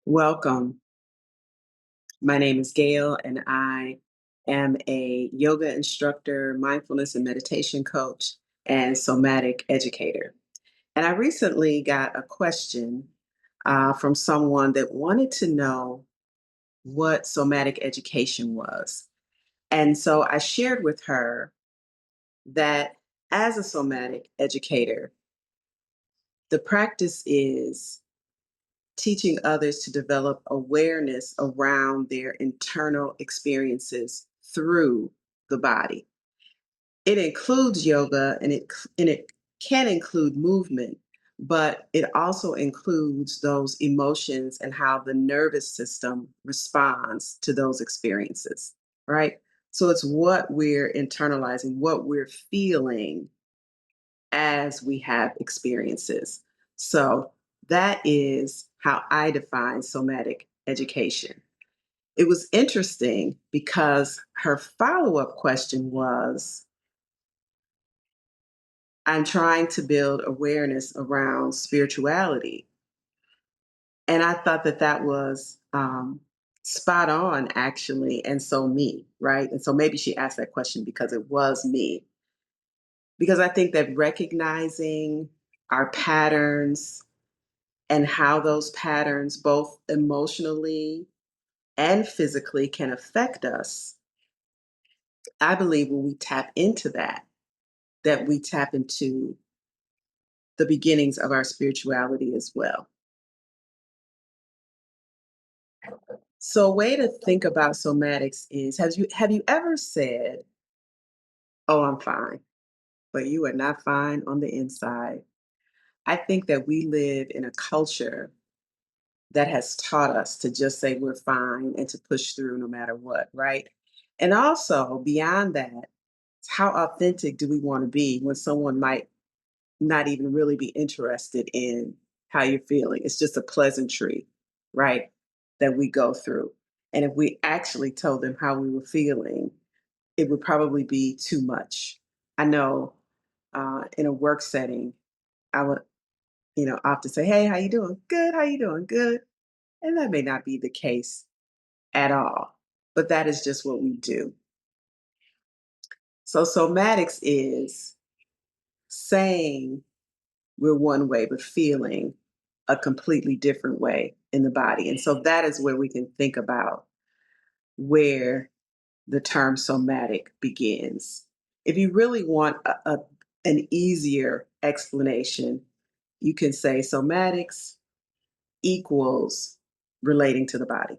Welcome. My name is Gail, and I am a yoga instructor, mindfulness and meditation coach, and somatic educator. And I recently got a question from someone that wanted to know what somatic education was. And so I shared with her that as a somatic educator, the practice is teaching others to develop awareness around their internal experiences through the body. It includes yoga and it can include movement, but it also includes those emotions and how the nervous system responds to those experiences, right? So it's what we're internalizing, what we're feeling as we have experiences. So that is how I define somatic education. It was interesting because her follow up question was, I'm trying to build awareness around spirituality. And I thought that that was spot on, actually. And so, me, right? And so maybe she asked that question because it was me. Because I think that recognizing our patterns, and how those patterns, both emotionally and physically, can affect us. I believe when we tap into that, that we tap into the beginnings of our spirituality as well. So a way to think about somatics is, have you ever said, "Oh, I'm fine," but you are not fine on the inside? I think that we live in a culture that has taught us to just say we're fine and to push through no matter what, right? And also, beyond that, how authentic do we want to be when someone might not even really be interested in how you're feeling? It's just a pleasantry, right? That we go through. And if we actually told them how we were feeling, it would probably be too much. I know in a work setting, I would, often say, "Hey, how you doing? Good. How you doing? Good." And that may not be the case at all, but that is just what we do. So somatics is saying we're one way, but feeling a completely different way in the body. And so that is where we can think about where the term somatic begins. If you really want an easier explanation, you can say somatics equals relating to the body,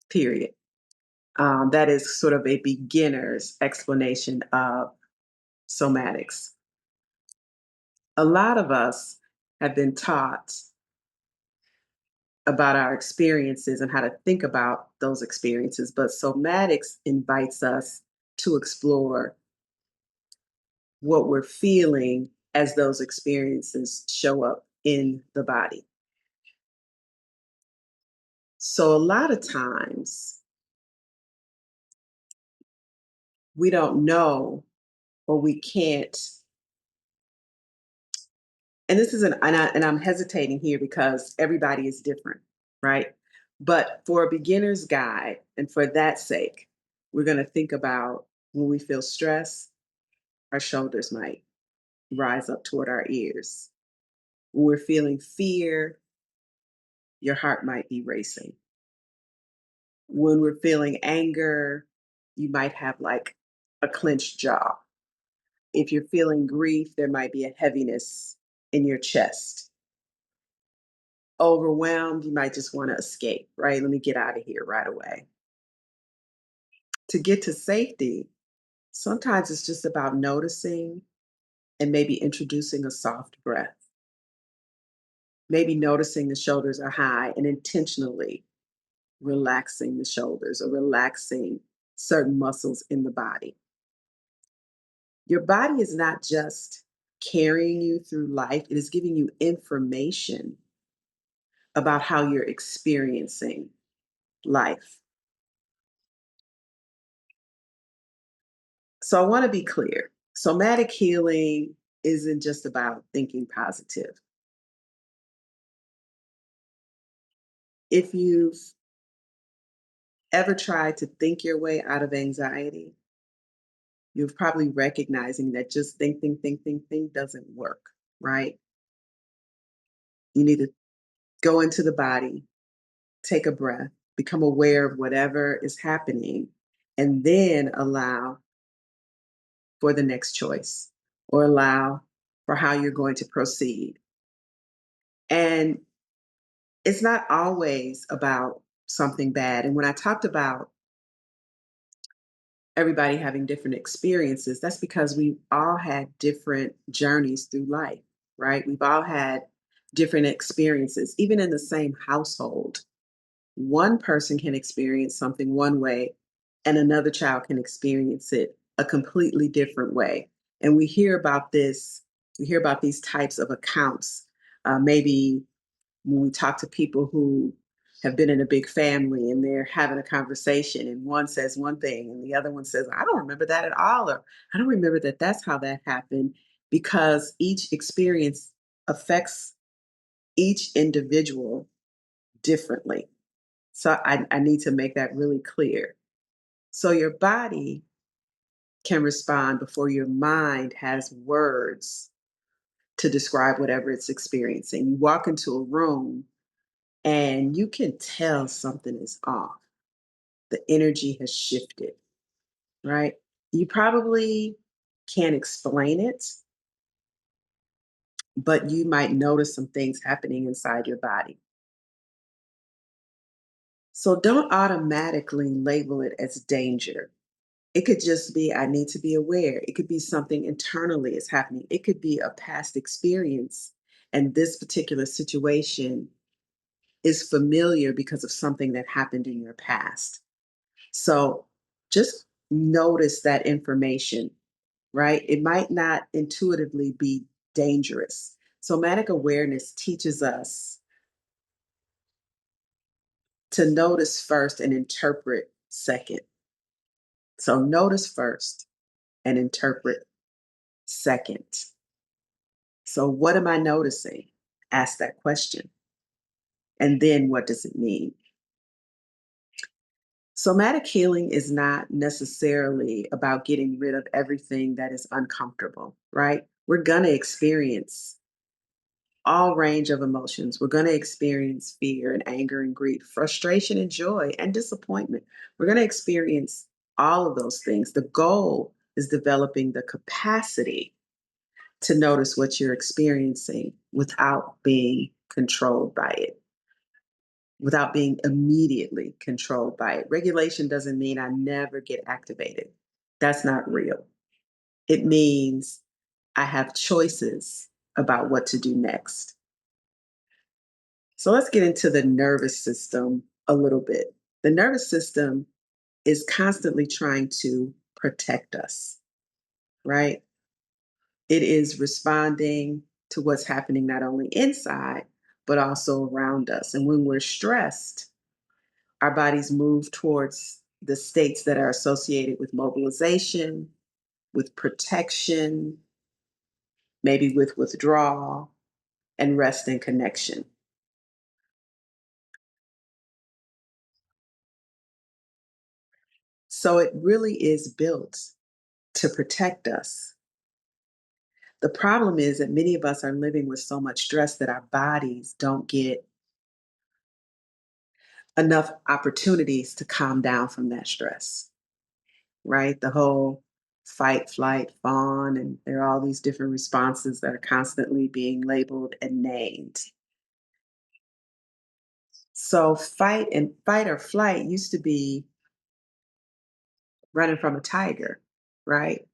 period. That is sort of a beginner's explanation of somatics. A lot of us have been taught about our experiences and how to think about those experiences, but somatics invites us to explore what we're feeling as those experiences show up in the body. So, a lot of times we don't know or we can't, and this isn't, and I'm hesitating here because everybody is different, right? But for a beginner's guide, and for that sake, we're going to think about when we feel stress, our shoulders might rise up toward our ears. When we're feeling fear, your heart might be racing. When we're feeling anger, you might have like a clenched jaw. If you're feeling grief, there might be a heaviness in your chest. Overwhelmed, you might just want to escape, right? Let me get out of here right away. To get to safety, sometimes it's just about noticing and maybe introducing a soft breath. Maybe noticing the shoulders are high and intentionally relaxing the shoulders or relaxing certain muscles in the body. Your body is not just carrying you through life, it is giving you information about how you're experiencing life. So I want to be clear. Somatic healing isn't just about thinking positive. If you've ever tried to think your way out of anxiety, you're probably recognizing that just think doesn't work, right? You need to go into the body, take a breath, become aware of whatever is happening, and then allow for the next choice or allow for how you're going to proceed. And it's not always about something bad. And when I talked about everybody having different experiences, that's because we all had different journeys through life, right? We've all had different experiences, even in the same household. One person can experience something one way, and another child can experience it a completely different way. And we hear about these types of accounts. Maybe when we talk to people who have been in a big family and they're having a conversation and one says one thing and the other one says, I don't remember that at all, or I don't remember that that's how that happened, because each experience affects each individual differently. So I need to make that really clear. So your body can respond before your mind has words to describe whatever it's experiencing. You walk into a room and you can tell something is off. The energy has shifted, right? You probably can't explain it, but you might notice some things happening inside your body. So don't automatically label it as danger. It could just be, I need to be aware. It could be something internally is happening. It could be a past experience. And this particular situation is familiar because of something that happened in your past. So just notice that information, right? It might not intuitively be dangerous. Somatic awareness teaches us to notice first and interpret second. So notice first and interpret second. So, what am I noticing? Ask that question. And then, what does it mean? Somatic healing is not necessarily about getting rid of everything that is uncomfortable, right? We're going to experience all range of emotions. We're going to experience fear and anger and grief, frustration and joy and disappointment. We're going to experience all of those things. The goal is developing the capacity to notice what you're experiencing without being controlled by it, without being immediately controlled by it. Regulation doesn't mean I never get activated. That's not real. It means I have choices about what to do next. So let's get into the nervous system a little bit. The nervous system is constantly trying to protect us, right? It is responding to what's happening not only inside, but also around us. And when we're stressed, our bodies move towards the states that are associated with mobilization, with protection, maybe with withdrawal, and rest and connection. So it really is built to protect us. The problem is that many of us are living with so much stress that our bodies don't get enough opportunities to calm down from that stress, right? The whole fight, flight, fawn, and there are all these different responses that are constantly being labeled and named. So fight or flight used to be running from a tiger, right?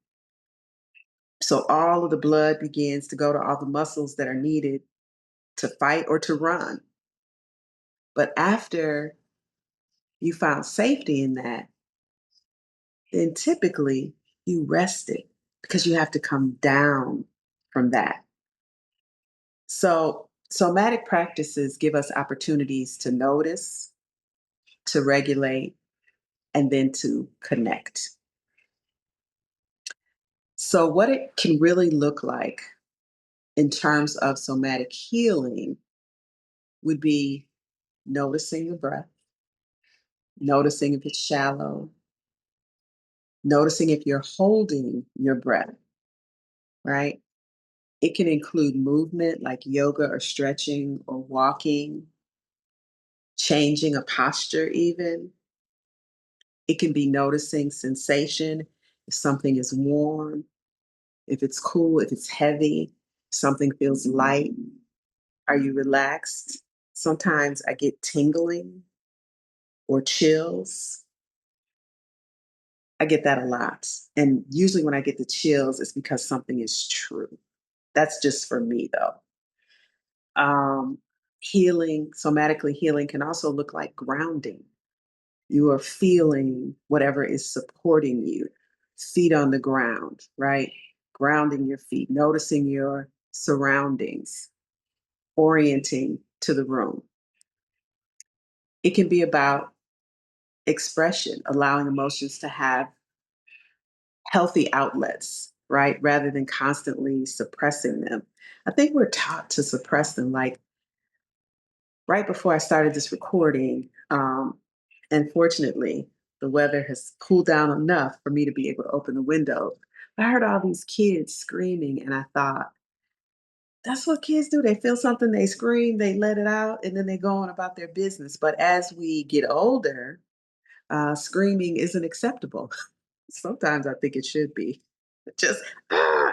So all of the blood begins to go to all the muscles that are needed to fight or to run. But after you found safety in that, then typically you rested because you have to come down from that. So, somatic practices give us opportunities to notice, to regulate, and then to connect. So, what it can really look like in terms of somatic healing would be noticing the breath, noticing if it's shallow, noticing if you're holding your breath, right? It can include movement like yoga or stretching or walking, changing a posture, even. It can be noticing sensation, if something is warm, if it's cool, if it's heavy, something feels light. Are you relaxed? Sometimes I get tingling or chills. I get that a lot. And usually when I get the chills, it's because something is true. That's just for me, though. Um, Healing, somatically healing can also look like grounding. You are feeling whatever is supporting you. Feet on the ground, right? Grounding your feet, noticing your surroundings, orienting to the room. It can be about expression, allowing emotions to have healthy outlets, right? Rather than constantly suppressing them. I think we're taught to suppress them. Like right before I started this recording, unfortunately, the weather has cooled down enough for me to be able to open the window. I heard all these kids screaming, and I thought, that's what kids do. They feel something, they scream, they let it out, and then they go on about their business. But as we get older, screaming isn't acceptable. Sometimes I think it should be just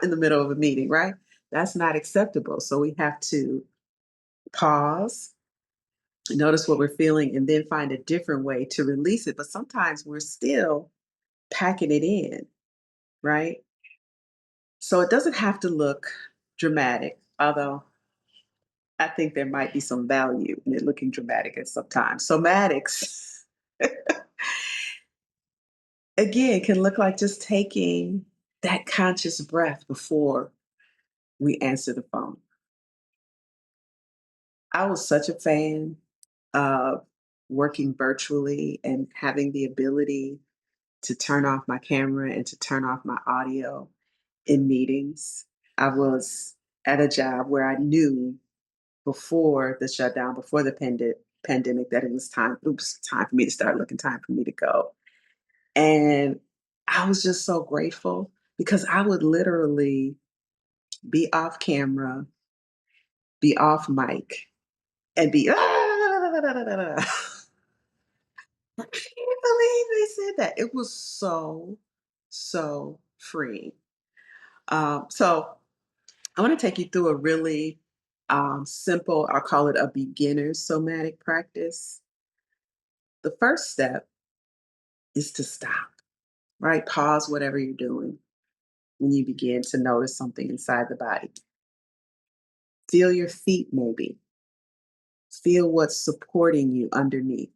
in the middle of a meeting, right? That's not acceptable. So we have to pause, notice what we're feeling, and then find a different way to release it. But sometimes we're still packing it in, right? So it doesn't have to look dramatic, although I think there might be some value in it looking dramatic at sometimes. Somatics, again, can look like just taking that conscious breath before we answer the phone. I was such a fan of working virtually and having the ability to turn off my camera and to turn off my audio in meetings. I was at a job where I knew before the shutdown, before the pandemic, that it was time for me to start looking, time for me to go. And I was just so grateful because I would literally be off camera, be off mic, and be I can't believe they said that. It was so freeing. So I want to take you through a really simple, I'll call it a beginner's somatic practice. The first step is to stop, right? Pause whatever you're doing when you begin to notice something inside the body. Feel your feet, maybe. Feel what's supporting you underneath.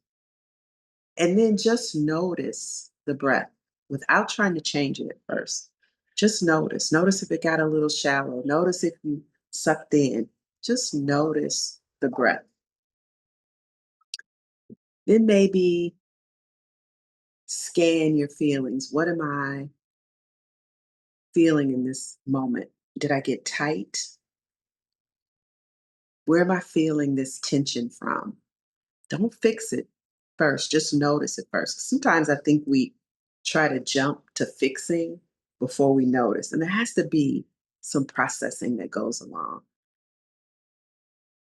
And then just notice the breath without trying to change it at first. Just notice. Notice if it got a little shallow. Notice if you sucked in. Just notice the breath. Then maybe scan your feelings. What am I feeling in this moment? Did I get tight? Where am I feeling this tension from? Don't fix it first. Just notice it first. Sometimes I think we try to jump to fixing before we notice. And there has to be some processing that goes along.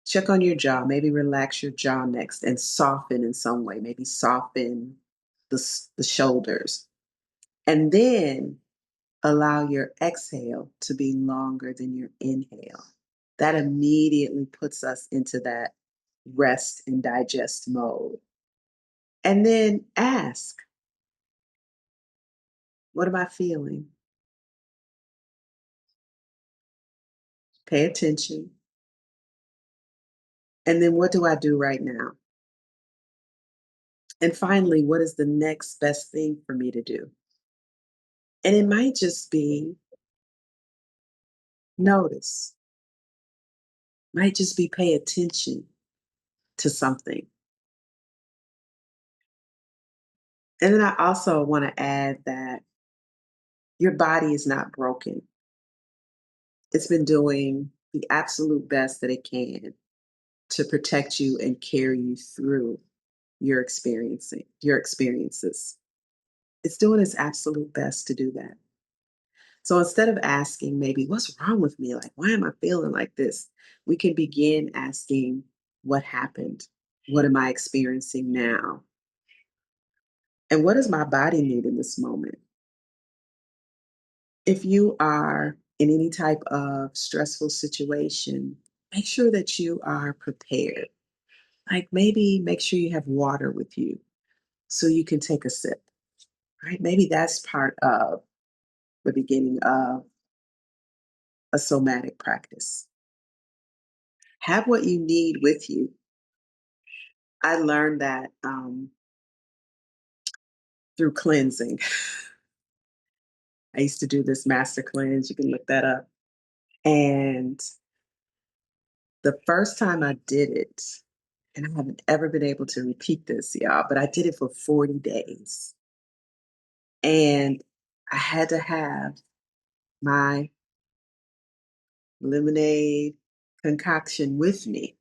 Check on your jaw. Maybe relax your jaw next and soften in some way. Maybe soften the shoulders. And then allow your exhale to be longer than your inhale. That immediately puts us into that rest and digest mode. And then ask, what am I feeling? Pay attention. And then what do I do right now? And finally, what is the next best thing for me to do? And it might just be notice, might just be pay attention to something. And then I also want to add that your body is not broken. It's been doing the absolute best that it can. to protect you and carry you through your experiences. It's doing its absolute best to do that. So instead of asking maybe what's wrong with me, like why am I feeling like this, we can begin asking what happened, what am I experiencing now, and what does my body need in this moment. If you are in any type of stressful situation, make sure that you are prepared. Like maybe make sure you have water with you so you can take a sip, right? Maybe that's part of the beginning of a somatic practice. Have what you need with you. I learned that through cleansing. I used to do this master cleanse. You can look that up. And the first time I did it, and I haven't ever been able to repeat this, y'all, but I did it for 40 days. And I had to have my lemonade concoction with me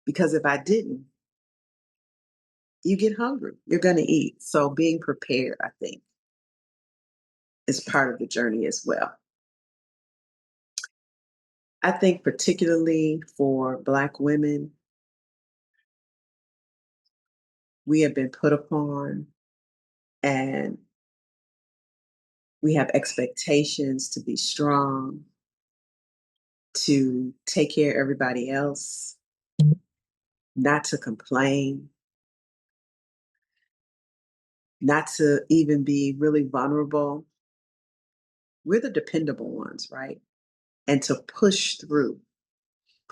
because if I didn't, you get hungry. You're going to eat. So being prepared, I think, is part of the journey as well. I think, particularly for Black women, we have been put upon and we have expectations to be strong, to take care of everybody else, not to complain, not to even be really vulnerable. We're the dependable ones, right? And to push through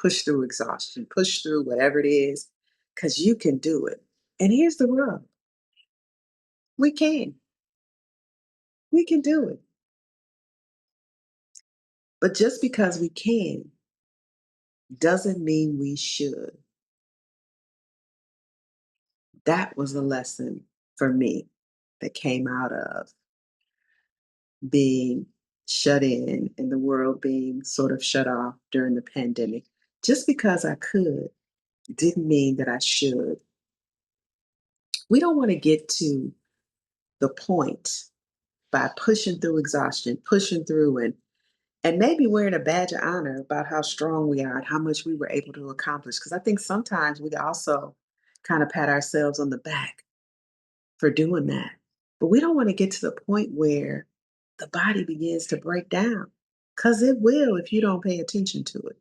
exhaustion, push through whatever it is, because you can do it. And here's the rub, we can. We can do it. But just because we can doesn't mean we should. That was a lesson for me that came out of being shut in and the world being sort of shut off during the pandemic. Just because I could didn't mean that I should. We don't want to get to the point by pushing through exhaustion, pushing through and maybe wearing a badge of honor about how strong we are and how much we were able to accomplish. Because I think sometimes we also kind of pat ourselves on the back for doing that. But we don't want to get to the point where the body begins to break down because it will if you don't pay attention to it,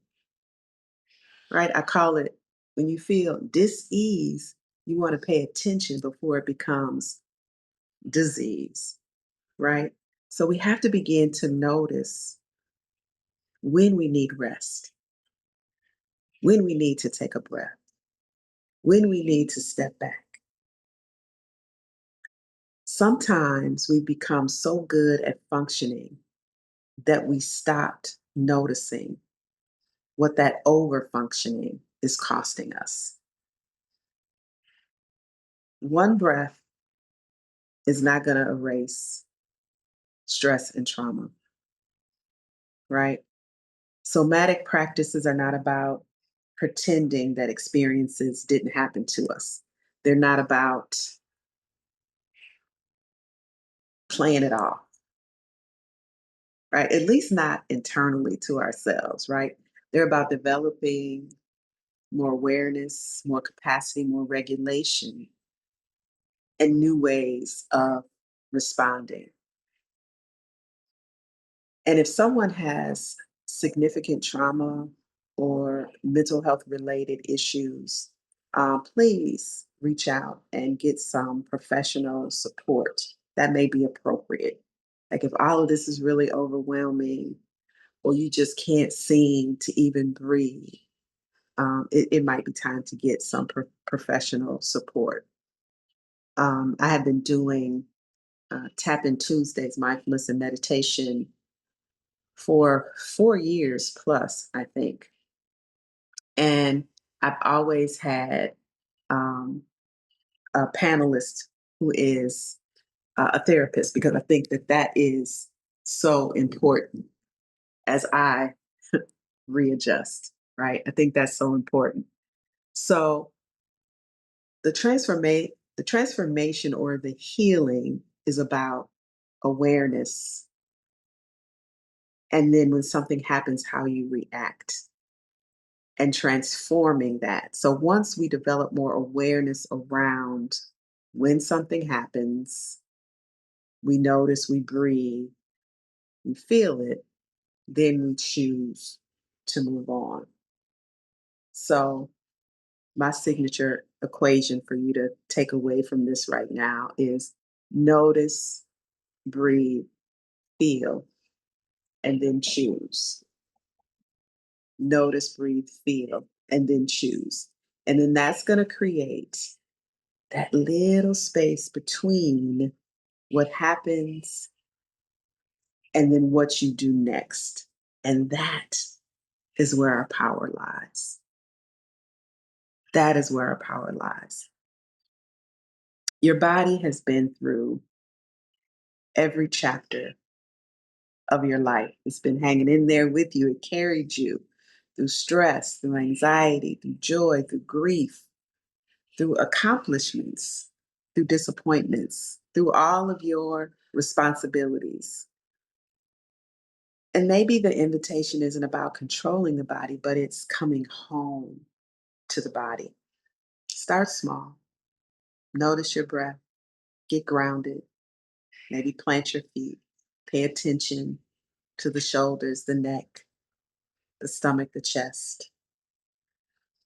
right? I call it when you feel dis-ease, you want to pay attention before it becomes disease, right? So we have to begin to notice when we need rest, when we need to take a breath, when we need to step back. Sometimes we become so good at functioning that we stopped noticing what that over functioning is costing us. One breath is not going to erase stress and trauma, right? Somatic practices are not about pretending that experiences didn't happen to us. They're not about playing it off, right? At least not internally to ourselves, right? They're about developing more awareness, more capacity, more regulation, and new ways of responding. And if someone has significant trauma or mental health related issues, please reach out and get some professional support that may be appropriate. Like if all of this is really overwhelming or you just can't seem to even breathe, it might be time to get some professional support. I have been doing Tap In Tuesdays, mindfulness and meditation for 4 years plus, I think. And I've always had um, a panelist who is a therapist because I think that that is so important as I readjust, right? I think that's so important. So the transformation or the healing is about awareness, and then when something happens, how you react and transforming that. So once we develop more awareness around when something happens, we notice, we breathe, we feel it, then we choose to move on. So my signature equation for you to take away from this right now is notice, breathe, feel, and then choose. Notice, breathe, feel, and then choose. And then that's going to create that little space between what happens and then what you do next. And that is where our power lies. That is where our power lies. Your body has been through every chapter of your life. It's been hanging in there with you. It carried you through stress, through anxiety, through joy, through grief, through accomplishments, through disappointments, through all of your responsibilities. And maybe the invitation isn't about controlling the body, but it's coming home to the body. Start small. Notice your breath. Get grounded. Maybe plant your feet. Pay attention to the shoulders, the neck, the stomach, the chest,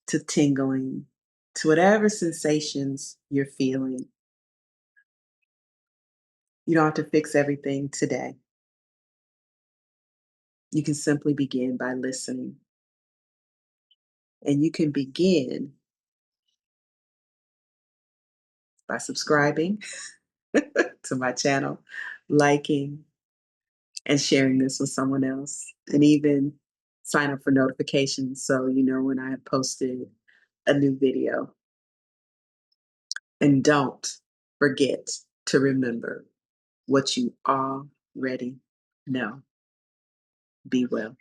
to tingling, to whatever sensations you're feeling. You don't have to fix everything today. You can simply begin by listening. And you can begin by subscribing to my channel, liking, and sharing this with someone else, and even sign up for notifications so you know when I have posted a new video. And don't forget to remember what you already know. Be well.